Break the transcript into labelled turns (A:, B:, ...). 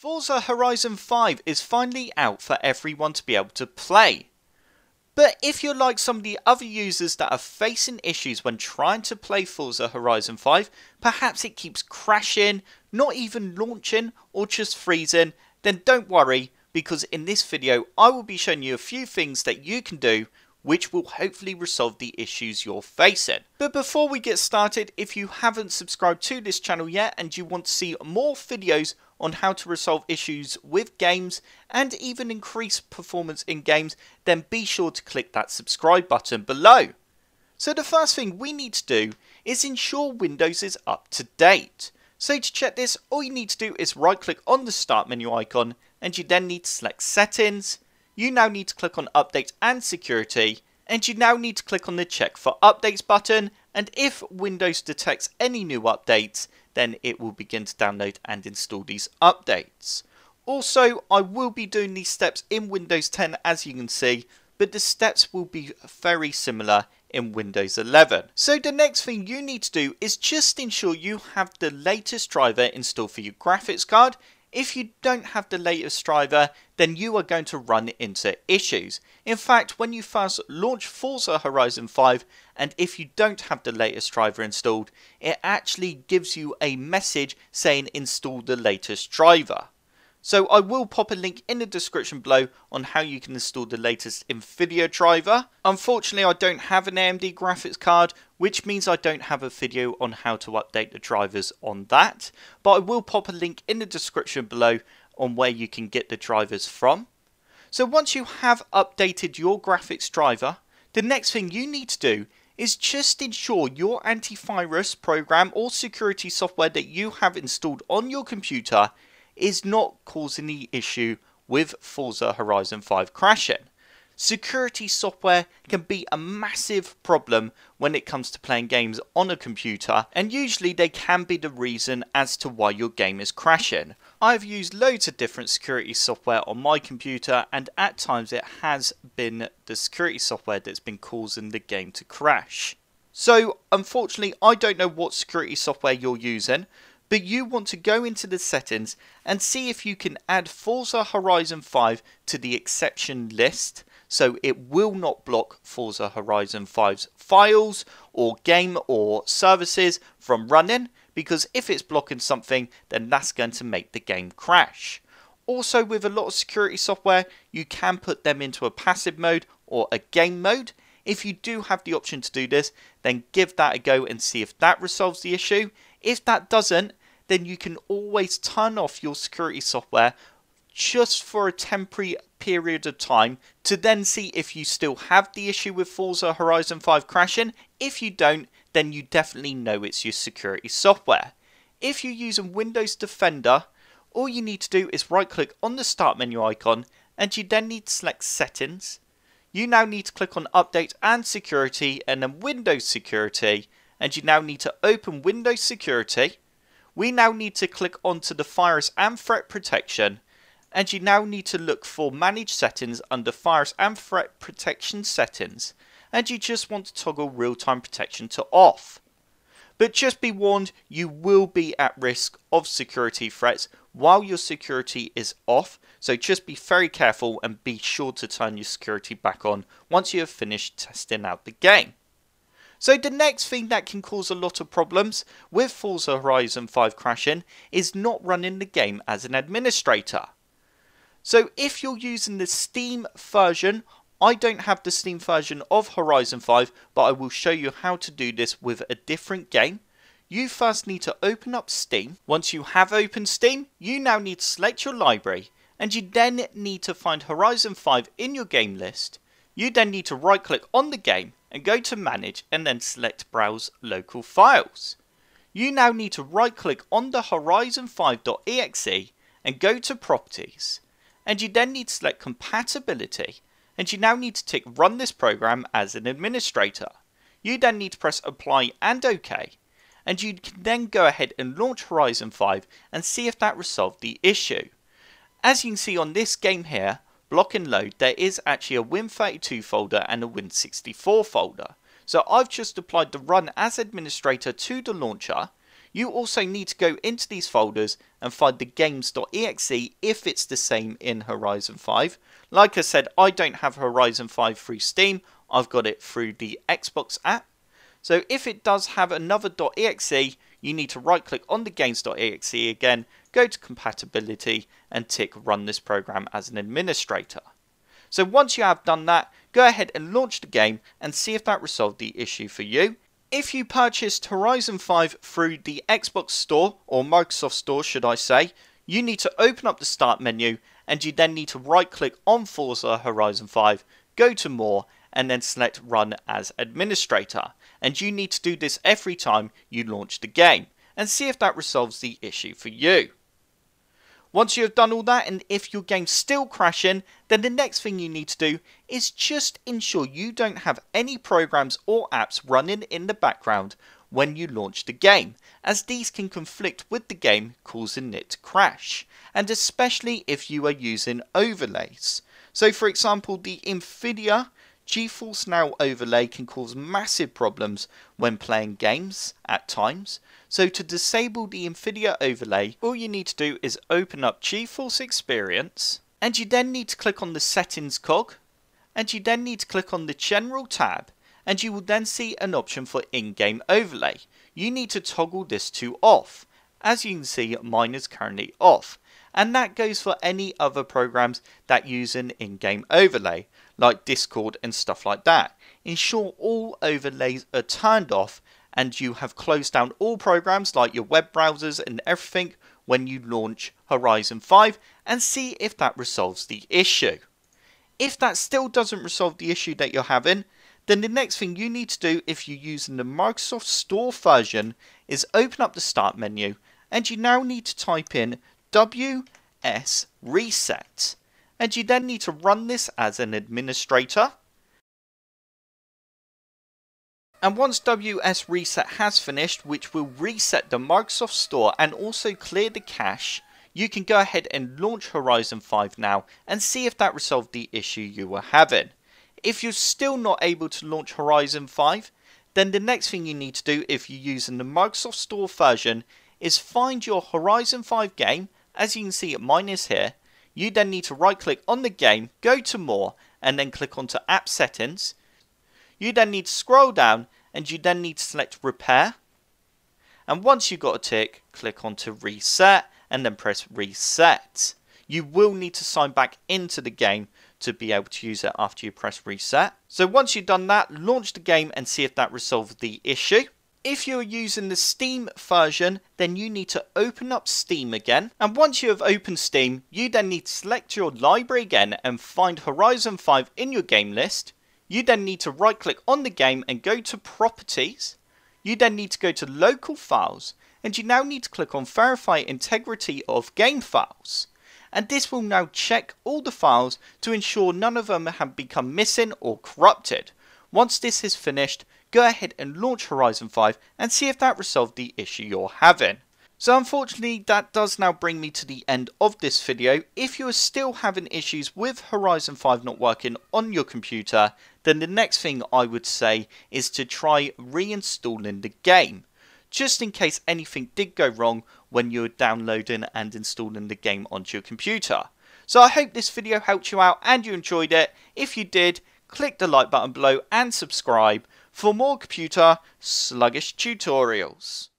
A: Forza Horizon 5 is finally out for everyone to be able to play. But if you're like some of the other users that are facing issues when trying to play Forza Horizon 5, perhaps it keeps crashing, not even launching, or just freezing, then don't worry, because in this video I will be showing you a few things that you can do which will hopefully resolve the issues you're facing. But before we get started, if you haven't subscribed to this channel yet and you want to see more videos on how to resolve issues with games and even increase performance in games, then be sure to click that subscribe button below. So the first thing we need to do is ensure Windows is up to date. So to check this, all you need to do is right click on the start menu icon and you then need to select settings. You now need to click on update and security, and you now need to click on the check for updates button, and if Windows detects any new updates, then it will begin to download and install these updates. Also, I will be doing these steps in Windows 10 as you can see, but the steps will be very similar in Windows 11. So the next thing you need to do is just ensure you have the latest driver installed for your graphics card. If you don't have the latest driver, then you are going to run into issues. In fact, when you first launch Forza Horizon 5, and if you don't have the latest driver installed, it actually gives you a message saying install the latest driver. So I will pop a link in the description below on how you can install the latest NVIDIA driver. Unfortunately, I don't have an AMD graphics card, which means I don't have a video on how to update the drivers on that. But I will pop a link in the description below on where you can get the drivers from. So once you have updated your graphics driver, the next thing you need to do is just ensure your antivirus program or security software that you have installed on your computer is not causing the issue with Forza Horizon 5 crashing. Security software can be a massive problem when it comes to playing games on a computer, and usually they can be the reason as to why your game is crashing. I've used loads of different security software on my computer, and at times it has been the security software that's been causing the game to crash. So unfortunately I don't know what security software you're using, but you want to go into the settings and see if you can add Forza Horizon 5 to the exception list, so it will not block Forza Horizon 5's files or game or services from running, because if it's blocking something, then that's going to make the game crash. Also, with a lot of security software, you can put them into a passive mode or a game mode. If you do have the option to do this, then give that a go and see if that resolves the issue. If that doesn't, then you can always turn off your security software just for a temporary period of time to then see if you still have the issue with Forza Horizon 5 crashing. If you don't, then you definitely know it's your security software. If you're using Windows Defender, all you need to do is right click on the start menu icon and you then need to select settings. You now need to click on update and security and then Windows security, and you now need to open Windows security. We now need to click onto the virus and threat protection, and you now need to look for manage settings under virus and threat protection settings, and you just want to toggle real-time protection to off. But just be warned, you will be at risk of security threats while your security is off, so just be very careful and be sure to turn your security back on once you have finished testing out the game. So the next thing that can cause a lot of problems with Forza Horizon 5 crashing is not running the game as an administrator. So if you're using the Steam version, I don't have the Steam version of Horizon 5, but I will show you how to do this with a different game. You first need to open up Steam. Once you have opened Steam, you now need to select your library, and you then need to find Horizon 5 in your game list. You then need to right click on the game and go to manage and then select browse local files. You now need to right click on the horizon5.exe and go to properties, and you then need to select compatibility, and you now need to tick run this program as an administrator. You then need to press apply and OK, and you can then go ahead and launch Horizon 5 and see if that resolved the issue. As you can see on this game here, block and load, there is actually a Win32 folder and a Win64 folder. So I've just applied the run as administrator to the launcher. You also need to go into these folders and find the games.exe if it's the same in Horizon 5. Like I said, I don't have Horizon 5 through Steam, I've got it through the Xbox app. So if it does have another .exe, you need to right click on the games.exe again, go to compatibility and tick run this program as an administrator. So once you have done that, go ahead and launch the game and see if that resolved the issue for you. If you purchased Horizon 5 through the Xbox Store, or Microsoft Store should I say, you need to open up the start menu and you then need to right click on Forza Horizon 5, go to more and then select run as administrator. And you need to do this every time you launch the game and see if that resolves the issue for you. Once you have done all that, and if your game's still crashing, then the next thing you need to do is just ensure you don't have any programs or apps running in the background when you launch the game, as these can conflict with the game, causing it to crash, and especially if you are using overlays. So for example, the Nvidia GeForce Now overlay can cause massive problems when playing games at times. So to disable the Nvidia overlay, all you need to do is open up GeForce Experience, and you then need to click on the settings cog, and you then need to click on the general tab, and you will then see an option for in-game overlay. You need to toggle this to off. As you can see, mine is currently off. And that goes for any other programs that use an in-game overlay, like Discord and stuff like that. Ensure all overlays are turned off and you have closed down all programs like your web browsers and everything when you launch Horizon 5, and see if that resolves the issue. If that still doesn't resolve the issue that you're having, then the next thing you need to do if you're using the Microsoft Store version is open up the start menu, and you now need to type in WS Reset, and you then need to run this as an administrator. And once WS Reset has finished, which will reset the Microsoft Store and also clear the cache, you can go ahead and launch Horizon 5 now and see if that resolved the issue you were having. If you're still not able to launch Horizon 5, then the next thing you need to do if you're using the Microsoft Store version is find your Horizon 5 game. As you can see, mine is here. You then need to right click on the game, go to more, and then click onto app settings. You then need to scroll down and you then need to select repair. And once you've got a tick, click onto reset and then press reset. You will need to sign back into the game to be able to use it after you press reset. So once you've done that, launch the game and see if that resolved the issue. If you're using the Steam version, then you need to open up Steam again. And once you have opened Steam, you then need to select your library again and find Horizon 5 in your game list. You then need to right click on the game and go to properties. You then need to go to local files, and you now need to click on verify integrity of game files. And this will now check all the files to ensure none of them have become missing or corrupted. Once this is finished, go ahead and launch Horizon 5 and see if that resolved the issue you're having. So unfortunately, that does now bring me to the end of this video. If you are still having issues with Horizon 5 not working on your computer, then the next thing I would say is to try reinstalling the game, just in case anything did go wrong when you're downloading and installing the game onto your computer. So I hope this video helped you out and you enjoyed it. If you did, click the like button below and subscribe for more computer sluggish tutorials.